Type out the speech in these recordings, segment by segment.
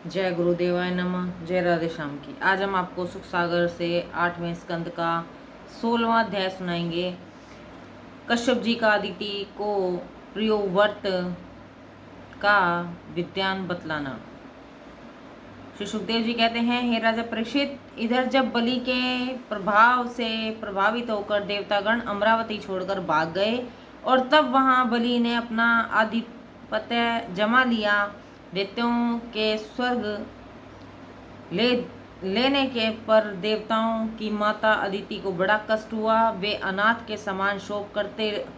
जय गुरुदेवाय नमः। जय राधे श्याम की। आज हम आपको सुख सागर से 8वें स्कंद का 16वां अध्याय सुनाएंगे। कश्यप जी का अदिति को प्रियोव्रत का विद्यान बतलाना। श्री सुखदेव जी कहते हैं, हे राजा परीक्षित, इधर जब बलि के प्रभाव से प्रभावित होकर देवतागण अमरावती छोड़कर भाग गए और तब वहां बलि ने अपना आधिपत्य जमा लिया, दैत्यों के स्वर्ग लेने के पर देवताओं की माता अदिति को बड़ा कष्ट हुआ। वे अनाथ के समान शोक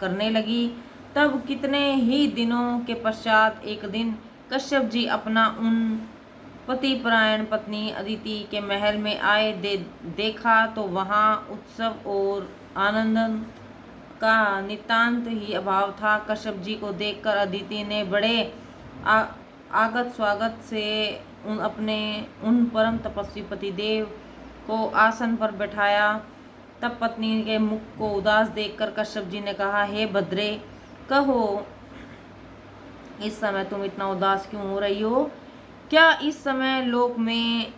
करने लगी। तब कितने ही दिनों के पश्चात एक दिन कश्यप जी अपना उन पतिपरायण पत्नी अदिति के महल में आए। देखा तो वहाँ उत्सव और आनंद का नितांत ही अभाव था। कश्यप जी को देखकर अदिति ने बड़े आगत स्वागत से उन परम तपस्वी पतिदेव को आसन पर बैठाया। तब पत्नी के मुख को उदास देखकर कश्यप जी ने कहा, हे भद्रे, कहो इस समय तुम इतना उदास क्यों हो रही हो? क्या इस समय लोक में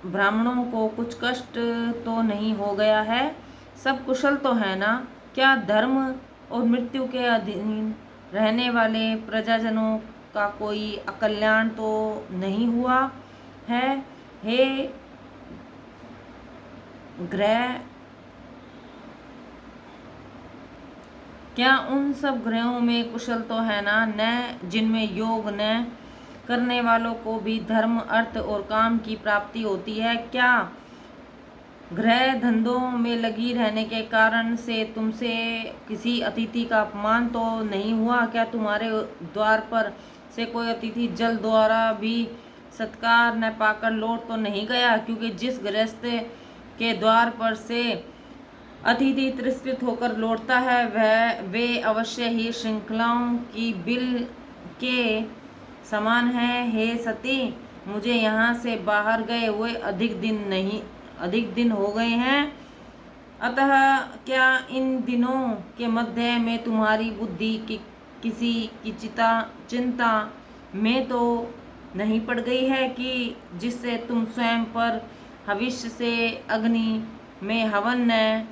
ब्राह्मणों को कुछ कष्ट तो नहीं हो गया है? सब कुशल तो है ना? क्या धर्म और मृत्यु के अधीन रहने वाले प्रजाजनों का कोई अकल्याण तो नहीं हुआ है? हे ग्रह, क्या उन सब ग्रहों में कुशल तो है ना, न जिनमें योग न करने वालों को भी धर्म, अर्थ और काम की प्राप्ति होती है? क्या ग्रह धंधों में लगी रहने के कारण से तुमसे किसी अतिथि का अपमान तो नहीं हुआ? क्या तुम्हारे द्वार पर से कोई अतिथि जल द्वारा भी सत्कार न पाकर लौट तो नहीं गया? क्योंकि जिस गृहस्थ के द्वार पर से अतिथि तिरस्कृत होकर लौटता है वे अवश्य ही श्रृंखलाओं की बिल के समान है। हे सती, मुझे यहाँ से बाहर गए हुए अधिक दिन हो गए हैं। अतः क्या इन दिनों के मध्य में तुम्हारी बुद्धि की किसी की चिंता में तो नहीं पड़ गई है कि जिससे तुम स्वयं पर भविष्य से अग्नि में हवन न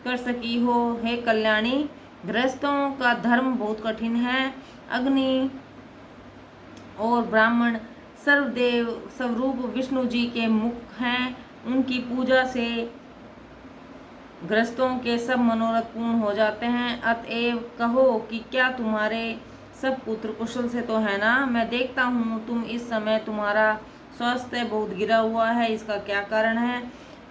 कर सकी हो? हे कल्याणी, गृहस्थों का धर्म बहुत कठिन है। अग्नि और ब्राह्मण सर्वदेव स्वरूप विष्णु जी के मुख हैं। उनकी पूजा से गृहस्थों के सब मनोरथ पूर्ण हो जाते हैं। अतएव कहो कि क्या तुम्हारे सब पुत्र कुशल से तो है ना? मैं देखता हूँ तुम इस समय तुम्हारा स्वास्थ्य बहुत गिरा हुआ है, इसका क्या कारण है?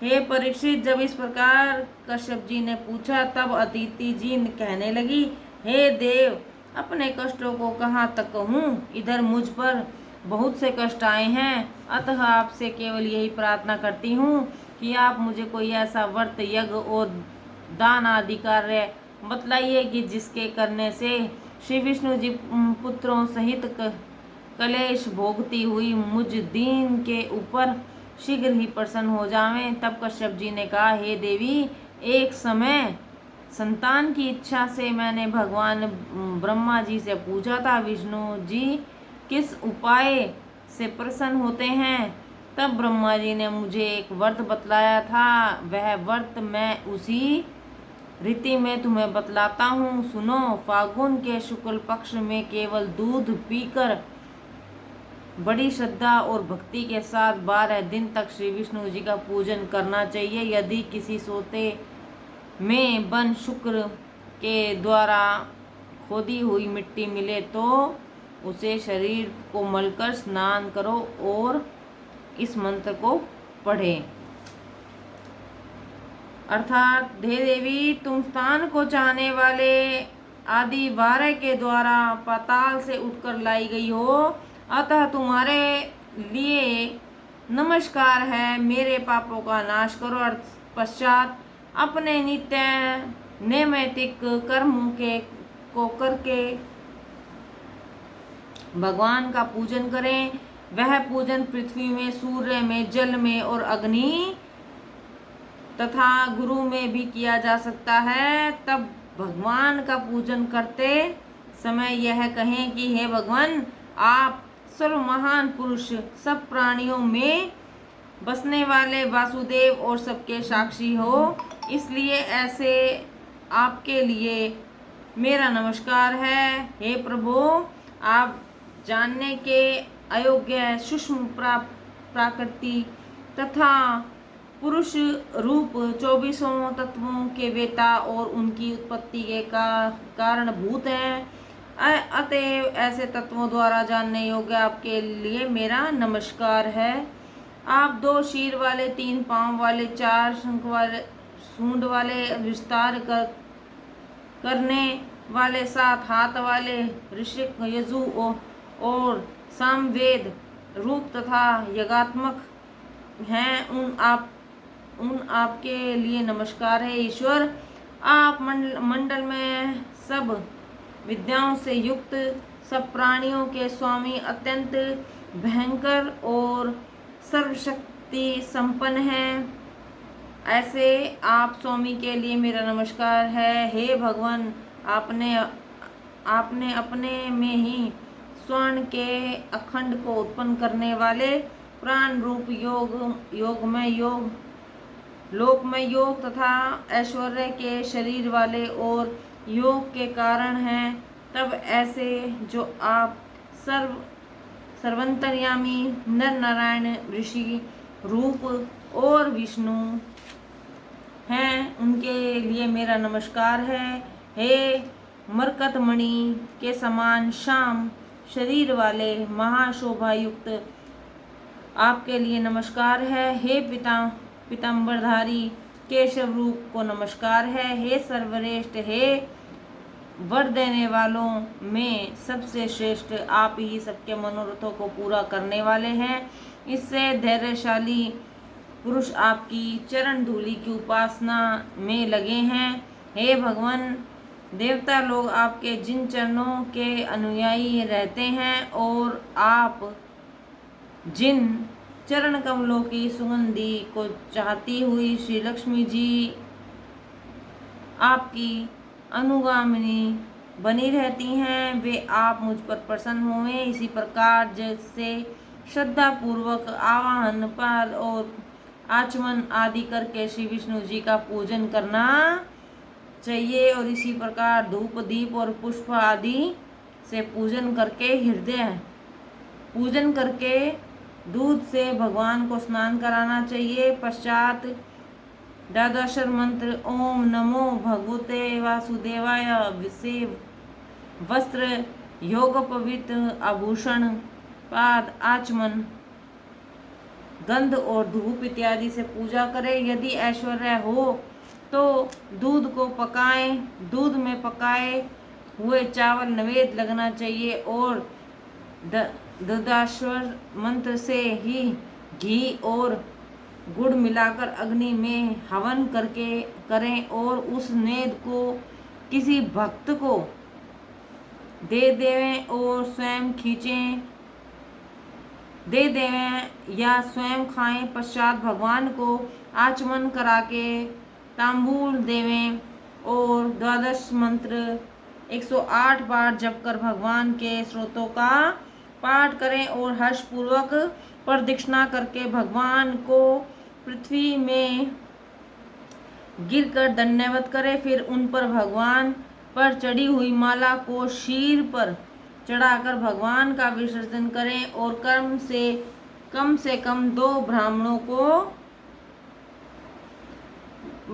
हे परीक्षित, जब इस प्रकार कश्यप जी ने पूछा तब अदिति जी कहने लगी, हे देव, अपने कष्टों को कहाँ तक कहूँ? इधर मुझ पर बहुत से कष्ट आए हैं। अतः आपसे केवल यही प्रार्थना करती हूँ कि आप मुझे कोई ऐसा व्रत, यज्ञ और दान आदि कार्य बतलाइए कि जिसके करने से श्री विष्णु जी पुत्रों सहित कलेश भोगती हुई मुझ दीन के ऊपर शीघ्र ही प्रसन्न हो जावें। तब कश्यप जी ने कहा, हे देवी, एक समय संतान की इच्छा से मैंने भगवान ब्रह्मा जी से पूछा था, विष्णु जी किस उपाय से प्रसन्न होते हैं? तब ब्रह्मा जी ने मुझे एक व्रत बतलाया था। वह व्रत मैं उसी रीति में तुम्हें बतलाता हूँ, सुनो। फागुन के शुक्ल पक्ष में केवल दूध पीकर बड़ी श्रद्धा और भक्ति के साथ 12 दिन तक श्री विष्णु जी का पूजन करना चाहिए। यदि किसी सोते में बन शुक्र के द्वारा खोदी हुई मिट्टी मिले तो उसे शरीर को मलकर स्नान करो और इस मंत्र को पढ़ें। अर्थात, हे देवी, तुम स्थान को चाहने वाले आदि 12 के द्वारा पाताल से उठकर लाई गई हो, अतः तुम्हारे लिए नमस्कार है। मेरे पापों का नाश करो और पश्चात अपने नित्य नैमित्तिक कर्मों को करके भगवान का पूजन करें। वह पूजन पृथ्वी में, सूर्य में, जल में और अग्नि तथा गुरु में भी किया जा सकता है। तब भगवान का पूजन करते समय यह कहें कि हे भगवान, आप सर्व महान पुरुष, सब प्राणियों में बसने वाले वासुदेव और सबके साक्षी हो, इसलिए ऐसे आपके लिए मेरा नमस्कार है। हे प्रभु, आप जानने के अयोग्य सूक्ष्म प्रकृति तथा पुरुष रूप 24 तत्वों के वेता और उनकी उत्पत्ति के कारणभूत हैं। अतएव ऐसे तत्वों द्वारा जानने योग्य आपके लिए मेरा नमस्कार है। आप 2 शीर वाले, 3 पांव वाले, 4 शंख वाले, सूंड वाले, विस्तार करने वाले, 7 हाथ वाले, ऋषिक, यजु और सामवेद रूप तथा यज्ञात्मक हैं। उन आपके लिए नमस्कार है। ईश्वर, आप मंडल में सब विद्याओं से युक्त, सब प्राणियों के स्वामी, अत्यंत भयंकर और सर्वशक्ति संपन्न हैं। ऐसे आप स्वामी के लिए मेरा नमस्कार है। हे भगवान, आपने अपने में ही स्वर्ण के अखंड को उत्पन्न करने वाले प्राण रूप लोकमय योग तथा ऐश्वर्य के शरीर वाले और योग के कारण हैं। तब ऐसे जो आप सर्वंतर्यामी नर नारायण ऋषि रूप और विष्णु हैं, उनके लिए मेरा नमस्कार है। हे मरकत मणि के समान श्याम शरीर वाले महाशोभायुक्त, आपके लिए नमस्कार है। हे पीतांबरधारी केशव रूप को नमस्कार है। हे सर्वश्रेष्ठ, हे वर देने वालों में सबसे श्रेष्ठ, आप ही सबके मनोरथों को पूरा करने वाले हैं। इससे धैर्यशाली पुरुष आपकी चरण धूलि की उपासना में लगे हैं। हे भगवान, देवता लोग आपके जिन चरणों के अनुयायी रहते हैं और आप जिन चरण कमलों की सुगंधि को चाहती हुई श्री लक्ष्मी जी आपकी अनुगामिनी बनी रहती हैं, वे आप मुझ पर प्रसन्न हुए। इसी प्रकार जैसे श्रद्धा पूर्वक आवाहन, पाद और आचमन आदि करके श्री विष्णु जी का पूजन करना चाहिए, और इसी प्रकार धूप, दीप और पुष्प आदि से पूजन करके दूध से भगवान को स्नान कराना चाहिए। पश्चात द्वादशाक्षर मंत्र ओम नमो भगवते वासुदेवाय से वस्त्र, योग, पवित्र आभूषण, पाद, आचमन, गंध और धूप इत्यादि से पूजा करें। यदि ऐश्वर्य हो तो दूध में पकाए हुए चावल नैवेद्य लगना चाहिए और द्वादशाक्षर मंत्र से ही घी और गुड़ मिलाकर अग्नि में हवन करें और उस नेद को किसी भक्त को दे देवें या स्वयं खाएं। पश्चात भगवान को आचमन करा के तांबूल देवें और द्वादश मंत्र 108 बार जप कर भगवान के स्तोत्रों का पाठ करें और हर्षपूर्वक प्रदक्षिणा करके भगवान को पृथ्वी में गिरकर दंडवत करें। फिर उन पर भगवान पर चढ़ी हुई माला को शीर पर चढ़ाकर भगवान का विसर्जन करें और कम से कम 2 ब्राह्मणों को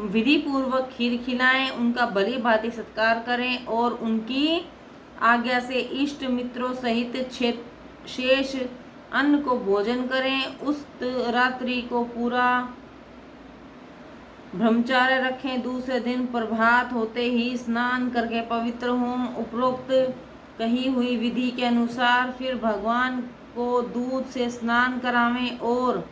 विधि पूर्वक खीर खिलाएं, उनका भली भांति सत्कार करें और उनकी आज्ञा से इष्ट मित्रों सहित शेष अन्न को भोजन करें। उस रात्रि को पूरा ब्रह्मचार्य रखें। दूसरे दिन प्रभात होते ही स्नान करके पवित्र हों। उपरोक्त कही हुई विधि के अनुसार फिर भगवान को दूध से स्नान करावें और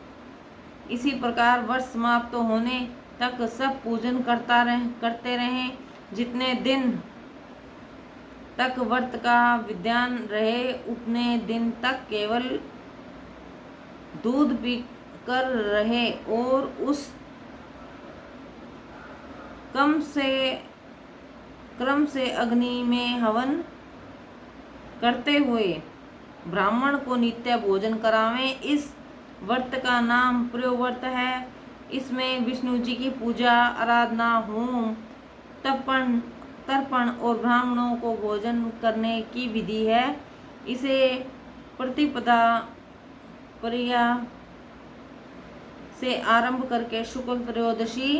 इसी प्रकार वर्ष समाप्त होने तक सब पूजन करते रहें। जितने दिन तक व्रत का विधान रहे उतने दिन तक केवल दूध पी कर रहे और उस क्रम से अग्नि में हवन करते हुए ब्राह्मण को नित्य भोजन करावें। इस व्रत का नाम प्रियव्रत है। इसमें विष्णु जी की पूजा, आराधना, होम, तर्पण और ब्राह्मणों को भोजन करने की विधि है। इसे प्रतिपदा प्रिया से आरंभ करके शुक्ल त्रयोदशी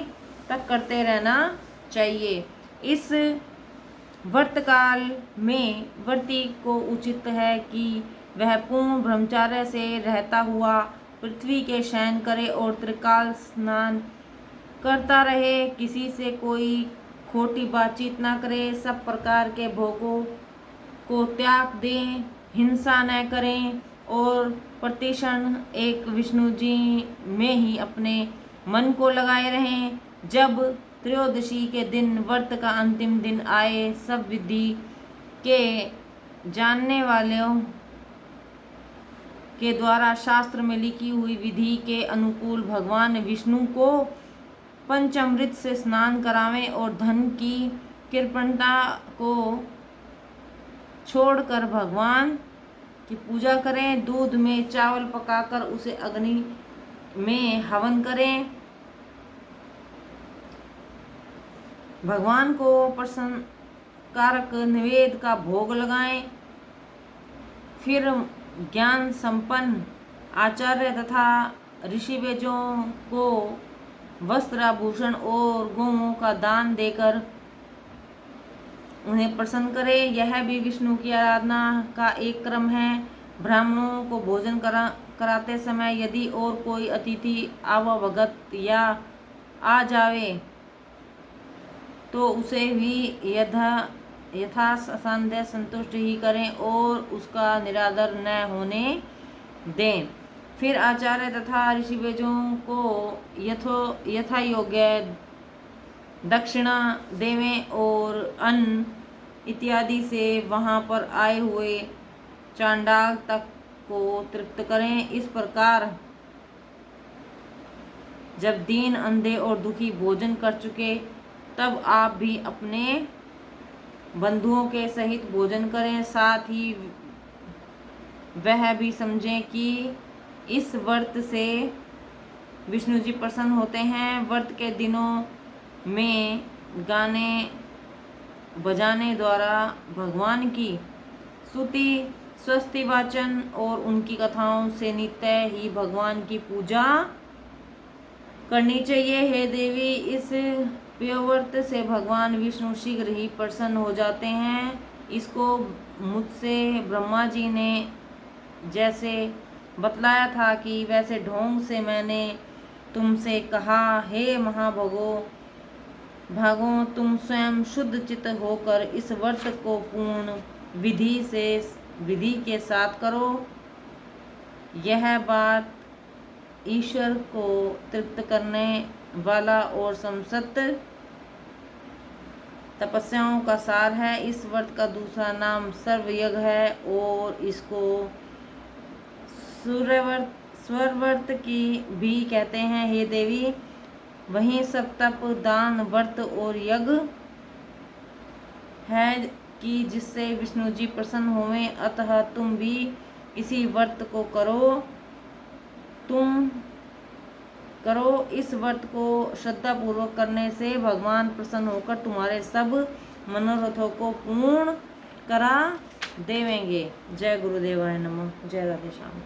तक करते रहना चाहिए। इस व्रत काल में व्रती को उचित है कि वह पूर्ण ब्रह्मचर्य से रहता हुआ पृथ्वी के शयन करे और त्रिकाल स्नान करता रहे। किसी से कोई खोटी बातचीत ना करे, सब प्रकार के भोगों को त्याग दें, हिंसा न करें और प्रतिक्षण एक विष्णु जी में ही अपने मन को लगाए रहें। जब त्रयोदशी के दिन व्रत का अंतिम दिन आए, सब विधि के जानने वालों के द्वारा शास्त्र में लिखी हुई विधि के अनुकूल भगवान विष्णु को पंचामृत से स्नान करावें और धन की कृपणता को छोड़कर भगवान की पूजा करें। दूध में चावल पकाकर उसे अग्नि में हवन करें। भगवान को प्रसन्न कारक निवेद का भोग लगाएं। फिर ज्ञान संपन्न आचार्य तथा ऋषिवेजों को वस्त्र, आभूषण और गौओं का दान देकर उन्हें प्रसन्न करें। यह भी विष्णु की आराधना का एक क्रम है। ब्राह्मणों को भोजन कराते समय यदि और कोई अतिथि आवभगत या आ जावे तो उसे भी यथा संदेह संतुष्ट ही करें और उसका निरादर न होने दें। फिर आचार्य तथा ऋषिवेजों को यथा योग्य दक्षिणा देवें और अन्न इत्यादि से वहां पर आए हुए चांडाल तक को तृप्त करें। इस प्रकार जब दीन, अंधे और दुखी भोजन कर चुके, तब आप भी अपने बंधुओं के सहित भोजन करें। साथ ही वह भी समझें कि इस व्रत से विष्णु जी प्रसन्न होते हैं। व्रत के दिनों में गाने बजाने द्वारा भगवान की स्तुति, स्वस्ति वाचन और उनकी कथाओं से नित्य ही भगवान की पूजा करनी चाहिए। हे देवी, इस प्रियव्रत से भगवान विष्णु शीघ्र ही प्रसन्न हो जाते हैं। इसको मुझसे ब्रह्मा जी ने जैसे बतलाया था कि वैसे ढोंग से मैंने तुमसे कहा। हे महाभगो, तुम स्वयं शुद्ध चित्त होकर इस व्रत को पूर्ण विधि के साथ करो। यह बात ईश्वर को तृप्त करने वाला और समस्त तपस्याओं का सार है। इस व्रत का दूसरा नाम सर्वयज्ञ है और इसको स्वरव्रत की भी कहते हैं। हे देवी, वहीं सब तप, दान, व्रत और यज्ञ है कि जिससे विष्णु जी प्रसन्न होवें। अतः तुम भी इसी व्रत को करो। इस व्रत को श्रद्धा पूर्वक करने से भगवान प्रसन्न होकर तुम्हारे सब मनोरथों को पूर्ण करा देवेंगे। जय गुरुदेवाय नमः। जय राधे श्याम।